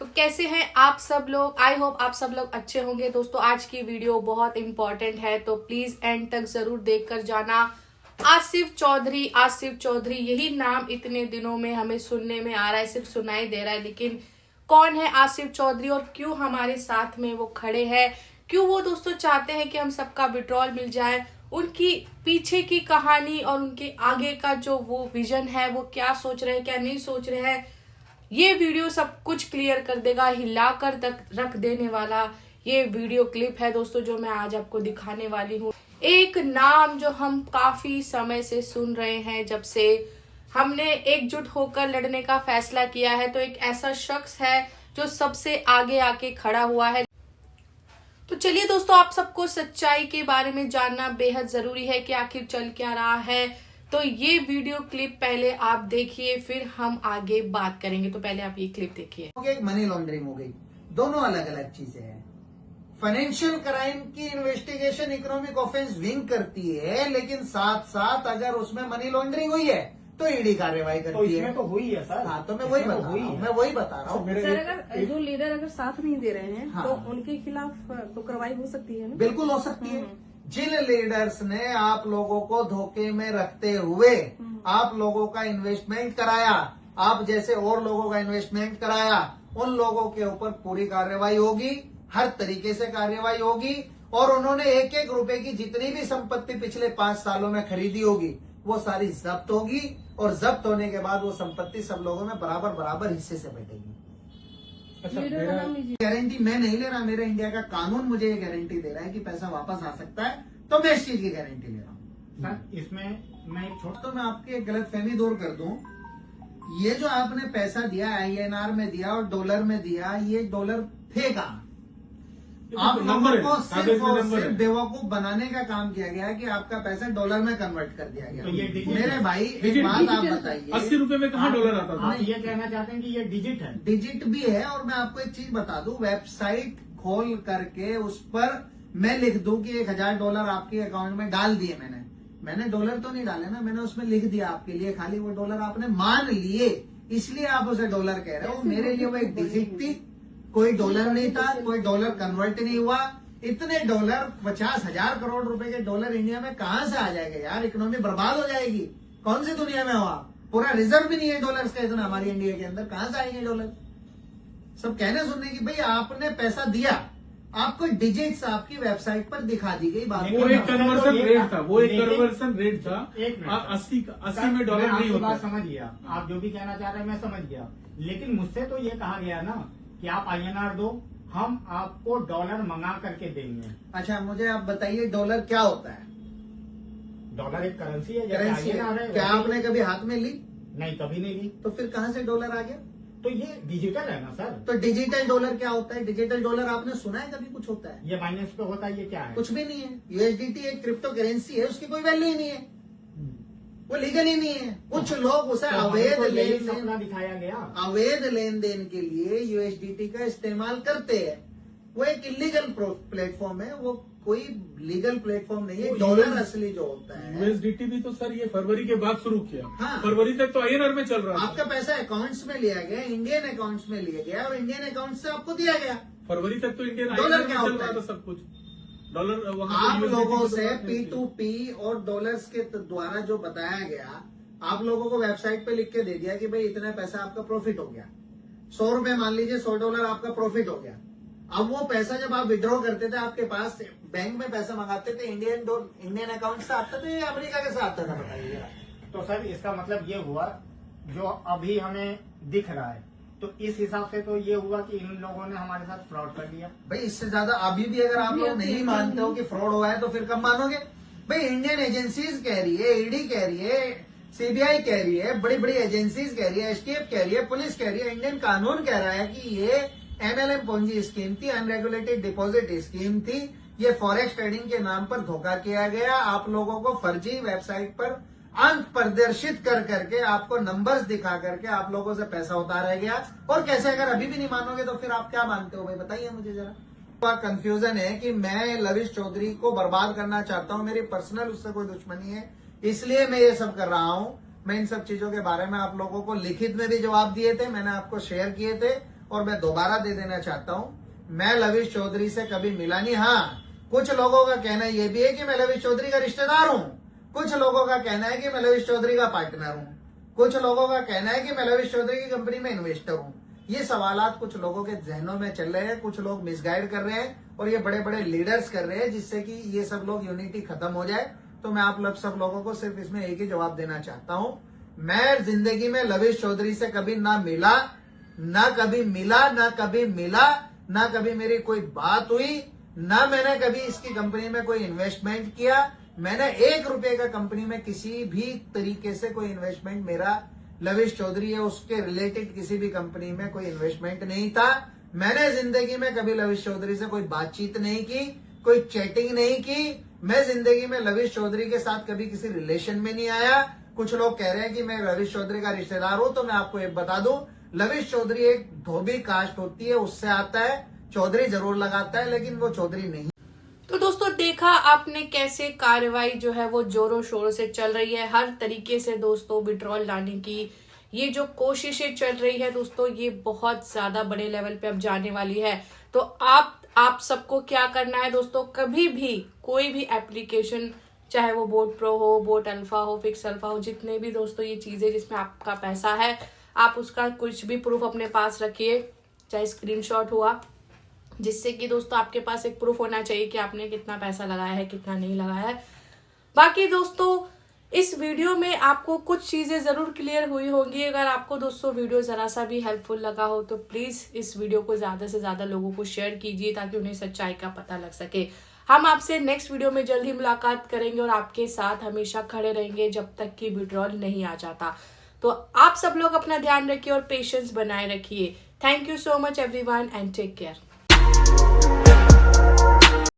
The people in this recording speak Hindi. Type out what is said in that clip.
तो कैसे हैं आप सब लोग। आई होप आप सब लोग अच्छे होंगे। दोस्तों आज की वीडियो बहुत इंपॉर्टेंट है, तो प्लीज एंड तक जरूर देखकर जाना। आसिफ चौधरी यही नाम इतने दिनों में हमें सुनने में आ रहा है, सिर्फ सुनाई दे रहा है, लेकिन कौन है आसिफ चौधरी और क्यों हमारे साथ में वो खड़े हैं, क्यों वो दोस्तों चाहते हैं कि हम सबका विड्रॉल मिल जाए, उनकी पीछे की कहानी और उनके आगे का जो वो विजन है, वो क्या सोच रहे हैं क्या नहीं सोच रहे हैं, ये वीडियो सब कुछ क्लियर कर देगा। हिलाकर तक रख देने वाला ये वीडियो क्लिप है दोस्तों, जो मैं आज आपको दिखाने वाली हूँ। एक नाम जो हम काफी समय से सुन रहे हैं, जब से हमने एकजुट होकर लड़ने का फैसला किया है, तो एक ऐसा शख्स है जो सबसे आगे आके खड़ा हुआ है। तो चलिए दोस्तों, आप सबको सच्चाई के बारे में जानना बेहद जरूरी है कि आखिर चल क्या रहा है। तो ये वीडियो क्लिप पहले आप देखिए, फिर हम आगे बात करेंगे। तो पहले आप ये क्लिप देखिए। एक मनी लॉन्ड्रिंग हो गई, दोनों अलग अलग चीजें हैं। फाइनेंशियल क्राइम की इन्वेस्टिगेशन इकोनॉमिक ऑफेंस विंग करती है, लेकिन साथ साथ अगर उसमें मनी लॉन्ड्रिंग हुई है तो ईडी कार्रवाई तो करती है। इसमें तो हुई है सर। हाँ, तो मैं वही बता रहा हूँ। सर, अगर जो लीडर अगर साथ नहीं दे रहे हैं हाँ। तो उनके खिलाफ तो कार्रवाई हो सकती है ना? बिल्कुल हो सकती है। जिन लीडर्स ने आप लोगों को धोखे में रखते हुए आप लोगों का इन्वेस्टमेंट कराया, आप जैसे और लोगों का इन्वेस्टमेंट कराया, उन लोगों के ऊपर पूरी कार्रवाई होगी, हर तरीके से कार्रवाई होगी। और उन्होंने एक एक रुपए की जितनी भी संपत्ति पिछले 5 सालों में खरीदी होगी, वो सारी जब्त होगी, और जब्त होने के बाद वो संपत्ति सब लोगों में बराबर बराबर हिस्से से बैठेगी। अच्छा, लीडर का नाम लीजिए। गारंटी मैं नहीं ले रहा, मेरे इंडिया का कानून मुझे ये गारंटी दे रहा है कि पैसा वापस आ सकता है, तो मैं इस चीज की गारंटी ले रहा हूँ। सर इसमें मैं एक छोटा तो मैं आपकी एक गलतफहमी दूर कर दूं, ये जो आपने पैसा दिया INR में दिया और डॉलर में दिया, ये डॉलर थे कहाँ? आप लोगों को सिर्फ और सिर्फ बेवकूफ बनाने का काम किया गया है कि आपका पैसा डॉलर में कन्वर्ट कर दिया तो ये गया। डिजिट मेरे है। भाई एक बात आप बताइए, 80 रुपए में कहाँ डॉलर आता था? आप ये कहना चाहते हैं कि ये डिजिट है? डिजिट भी है। और मैं आपको एक चीज बता दूं, वेबसाइट खोल करके उस पर मैं लिख दूं कि $1000 आपके अकाउंट में डाल दिए मैंने डॉलर तो नहीं डाले ना, मैंने उसमें लिख दिया आपके लिए, खाली वो डॉलर आपने मान लिए, इसलिए आप उसे डॉलर कह रहे हो। मेरे लिए वो एक डिजिट थी, कोई डॉलर नहीं था, कोई डॉलर कन्वर्ट नहीं हुआ। इतने डॉलर 50,000 करोड़ रुपए के डॉलर इंडिया में कहां से आ जाएगा यार? इकोनॉमी बर्बाद हो जाएगी। कौन सी दुनिया में हो आप? पूरा रिजर्व भी नहीं है डॉलर्स का इतना हमारी इंडिया के अंदर, कहां से आएंगे डॉलर? सब कहने सुनने की, भाई आपने पैसा दिया, आपको डिजिट्स आपकी वेबसाइट पर दिखा दी गई बात। वो एक कन्वर्सन रेट था, वो एक लेकिन- कन्वर्सन रेट था। एक मिनट। 80 में डॉलर नहीं बात होता। समझ गया, आप जो भी कहना चाह रहे हैं मैं समझ गया, लेकिन मुझसे तो ये कहा गया ना कि आप INR दो, हम आपको डॉलर मंगा करके देंगे। अच्छा, मुझे आप बताइए डॉलर क्या होता है? डॉलर एक करेंसी है, जैसे करेंसी INR है। क्या आपने कभी हाथ में ली? नहीं, कभी नहीं ली। तो फिर कहां से डॉलर आ गया? तो ये डिजिटल है ना सर? तो डिजिटल डॉलर क्या होता है? डिजिटल डॉलर आपने सुना है कभी कुछ होता है? ये माइनस पे होता है, ये क्या है? कुछ भी नहीं है। USDT एक क्रिप्टो करेंसी है, उसकी कोई वैल्यू ही नहीं है, वो लीगल ही नहीं है। कुछ लोग उसे तो हमें अवैध तो यही लेन सपना दिखाया गया। अवैध लेन देन के लिए USDT का इस्तेमाल करते हैं। वो एक इलीगल प्लेटफॉर्म है, वो कोई लीगल प्लेटफॉर्म नहीं है। वो डॉलर US असली जो होता है, USDT भी तो सर ये फरवरी के बाद शुरू किया। हाँ। फरवरी तक तो INR में चल रहा आपका था। पैसा अकाउंट्स में लिया गया, इंडियन अकाउंट्स में लिया गया, और इंडियन अकाउंट से आपको दिया गया। फरवरी तक तो इंडियन डॉलर INR में क्या चल होता रहा है? था सब कुछ। डॉलर वहाँ आप पे USDT लोगों की तो से बात नहीं थी। P2P और डॉलर्स के द्वारा जो बताया गया, आप लोगों को वेबसाइट पे लिख के दे दिया कि भाई इतना पैसा आपका प्रॉफिट हो गया। 100 रुपए मान लीजिए, $100 आपका प्रॉफिट हो गया। अब वो पैसा जब आप विड्रॉ करते थे, आपके पास बैंक में पैसा मंगाते थे, इंडियन अकाउंट से आता था या अमेरिका के से आता था, बताइए जरा। तो सर इसका मतलब ये हुआ, जो अभी हमें दिख रहा है, तो इस हिसाब से तो ये हुआ कि इन लोगों ने हमारे साथ फ्रॉड कर दिया। भाई इससे ज्यादा अभी भी अगर आप लोग नहीं मानते हो कि फ्रॉड हुआ है, तो फिर कब मानोगे? भाई इंडियन एजेंसीज कह रही है, ईडी कह रही है, CBI कह रही है, बड़ी बड़ी एजेंसीज कह रही है, STF कह रही है, पुलिस कह रही है, इंडियन कानून कह रहा है कि ये MLM पोंजी स्कीम थी, अनरेगुलेटेड डिपॉजिट स्कीम थी, ये फॉरेक्स ट्रेडिंग के नाम पर धोखा किया गया। आप लोगों को फर्जी वेबसाइट पर अंक प्रदर्शित कर करके, आपको नंबर्स दिखा करके आप लोगों से पैसा उतारा गया। और कैसे? अगर अभी भी नहीं मानोगे तो फिर आप क्या मानते हो भाई, बताइए मुझे जरा। कंफ्यूजन है कि मैं लविश चौधरी को बर्बाद करना चाहता हूं, मेरी पर्सनल उससे कोई दुश्मनी है, इसलिए मैं ये सब कर रहा हूं। मैं इन सब चीजों के बारे में आप लोगों को लिखित में भी जवाब दिए थे, मैंने आपको शेयर किए थे, और मैं दोबारा दे देना चाहता हूं, मैं लविश चौधरी से कभी मिला नहीं। हाँ, कुछ लोगों का कहना ये भी है कि मैं लविश चौधरी का रिश्तेदार हूं, कुछ लोगों का कहना है कि मैं लविश चौधरी का पार्टनर हूं, कुछ लोगों का कहना है कि मैं लविश चौधरी की कंपनी में इन्वेस्टर हूं। ये सवालात कुछ लोगों के जहनों में चल रहे हैं, कुछ लोग मिसगाइड कर रहे हैं और ये बड़े बड़े लीडर्स कर रहे हैं, जिससे कि ये सब लोग यूनिटी खत्म हो जाए। तो मैं आप सब लोगों को सिर्फ इसमें एक ही जवाब देना चाहता हूं, मैं जिंदगी में लविश चौधरी से कभी ना मिला, ना कभी मिला, ना कभी मिला, ना कभी मेरी कोई बात हुई, ना मैंने कभी इसकी कंपनी में कोई इन्वेस्टमेंट किया। मैंने 1 रुपए का कंपनी में किसी भी तरीके से कोई इन्वेस्टमेंट, मेरा लविश चौधरी है उसके रिलेटेड किसी भी कंपनी में कोई इन्वेस्टमेंट नहीं था। मैंने जिंदगी में कभी लविश चौधरी से कोई बातचीत नहीं की, कोई चैटिंग नहीं की। मैं जिंदगी में लविश चौधरी के साथ कभी किसी रिलेशन में नहीं आया। कुछ लोग कह रहे हैं कि मैं लविश चौधरी का रिश्तेदार हूं, तो मैं आपको एक बता दूं, लविश चौधरी एक धोबी कास्ट होती है, उससे आता है, चौधरी जरूर लगाता है, लेकिन वो चौधरी नहीं। तो दोस्तों देखा आपने कैसे कार्रवाई जो है वो जोरों शोरों से चल रही है। हर तरीके से दोस्तों विड्रॉल लाने की ये जो कोशिशें चल रही है दोस्तों, ये बहुत ज्यादा बड़े लेवल पे अब जाने वाली है। तो आप सबको क्या करना है दोस्तों, कभी भी कोई भी एप्लीकेशन, चाहे वो बोट प्रो हो, बोट अल्फा हो, फिक्स अल्फा हो, जितने भी दोस्तों ये चीजें जिसमें आपका पैसा है, आप उसका कुछ भी प्रूफ अपने पास रखिए, चाहे स्क्रीनशॉट हुआ, जिससे कि दोस्तों आपके पास एक प्रूफ होना चाहिए कि आपने कितना पैसा लगाया है, कितना नहीं लगाया है। बाकी दोस्तों इस वीडियो में आपको कुछ चीजें जरूर क्लियर हुई होंगी। अगर आपको दोस्तों वीडियो जरा सा भी हेल्पफुल लगा हो तो प्लीज इस वीडियो को ज्यादा से ज्यादा लोगों को शेयर कीजिए, ताकि उन्हें सच्चाई का पता लग सके। हम आपसे नेक्स्ट वीडियो में जल्द ही मुलाकात करेंगे और आपके साथ हमेशा खड़े रहेंगे जब तक कि विड्रॉल नहीं आ जाता। तो आप सब लोग अपना ध्यान रखिए और पेशेंस बनाए रखिए। Thank you so much everyone and take care.